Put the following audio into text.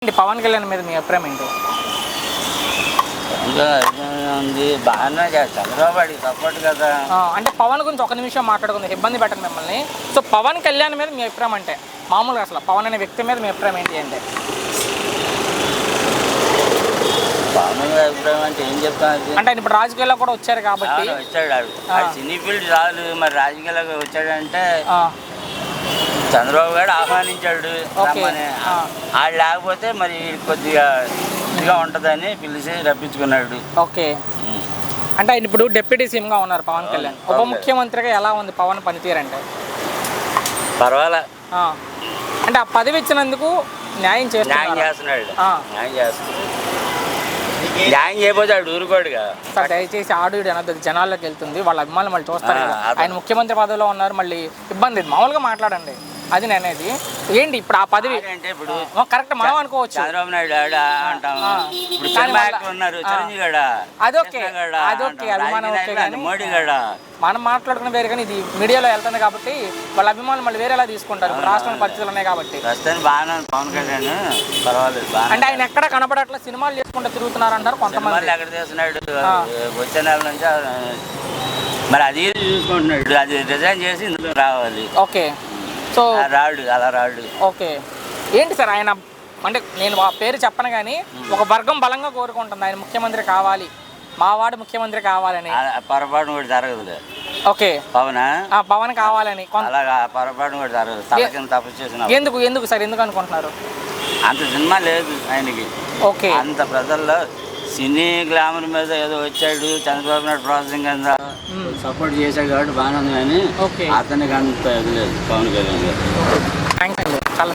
పవన్ కళ్యాణ్ మీద మీ అభిప్రాయం ఏంటి? ఉంది బాగానే చంద్రబాబు సపోర్ట్ కదా. అంటే పవన్ గురించి ఒక నిమిషం మాట్లాడుకుందాం, ఇబ్బంది పెట్టండి మిమ్మల్ని. సో పవన్ కళ్యాణ్ మీద మీ అభిప్రాయం అంటే మామూలుగా అసలు పవన్ అనే వ్యక్తి మీద మీ అభిప్రాయం ఏంటి అంటే? మామూలుగా అభిప్రాయం అంటే ఏం చెప్తాను అంటే ఆయన ఇప్పుడు రాజకీయాల్లో కూడా వచ్చారు కాబట్టి. వచ్చాడు సినీ ఫీల్డ్ చాలు, మరి రాజకీయాలకు వచ్చాడంటే చంద్రబాబు గారు ఆహ్వానించాడు రమ్మని. ఆడు లేకపోతే మరి కొద్దిగా ఇదిగా ఉంటుందని పిలిచి రప్పించుకున్నాడు. ఓకే, అంటే ఆయన ఇప్పుడు డిప్యూటీ సీఎంగా ఉన్నారు పవన్ కళ్యాణ్. ఉప ముఖ్యమంత్రిగా ఎలా ఉంది పవన్ పనితీరు అంటే? పర్వాలే, అంటే ఆ పదవి ఇచ్చినందుకు న్యాయం చేస్తున్నాడు. న్యాయం చేయబోతే ఆడు ఊరుకోడుగా. సార్ దయచేసి ఆడు అనద్దు, జనాల్లోకి వెళ్తుంది, వాళ్ళ అభిమానులు మళ్ళీ చూస్తారు కదా. ఆయన ముఖ్యమంత్రి పదవిలో ఉన్నారు, మళ్ళీ ఇబ్బంది. మామూలుగా మాట్లాడండి, అది నేనేది ఏంటి ఇప్పుడు ఆ పదవి అంటే ఇప్పుడు కరెక్ట్ మనం అనుకోవచ్చు. చంద్రబాబు నాయుడు అంటాము, ఇప్పుడు చిరంజీవి అదొకే అభిమానం ఓకే, కానీ మోడీ గడ మనం మాట్లాడుకున్న వేరే, కానీ ఇది మీడియాలో వెళ్తుంది కాబట్టి వాళ్ళ అభిమానులు మళ్ళీ వేరేలా తీసుకుంటారు. రాష్ట్రం పరిస్థితులు ఉన్నాయి కాబట్టి. బాగానే పవన్ కళ్యాణ్ పర్వాలేదు. అంటే ఆయన ఎక్కడ కనపడట్లా, సినిమాలు చేసుకుంటూ తిరుగుతున్నారు అంటారు కొంతమంది. ఎక్కడ చేస్తున్నాడు వచ్చే నెల నుంచి, మరి అది చూసుకుంటున్నాడు. అది రిజైన్ చేసి ఇందులో రావాలి. ఓకే, సో అలా రాడు. ఓకే, ఏంటి సార్ ఆయన అంటే నేను ఆ పేరు చెప్పను కానీ ఒక వర్గం బలంగా కోరుకుంటుంది ఆయన ముఖ్యమంత్రి కావాలి, మావాడు ముఖ్యమంత్రి కావాలని. పొరపాటు కూడా జరగదు. ఓకే, పవన్ కావాలని అలాగా పొరపాటు కూడా జరగదు. తపస్సు చేసిన ఎందుకు సార్ ఎందుకు అనుకుంటున్నారు? అంత సినిమా లేదు ఆయనకి. ఓకే, అంత ప్రజల్లో సినీ గ్లామర్ మీద ఏదో వచ్చాడు, చంద్రబాబు నాయుడు ప్రాసెసింగ్ కింద సపోర్ట్ చేశాడు కాబట్టి బాగానే ఉంది, కానీ అతనికి అంత ఇది లేదు పవన్ కళ్యాణ్ గారు.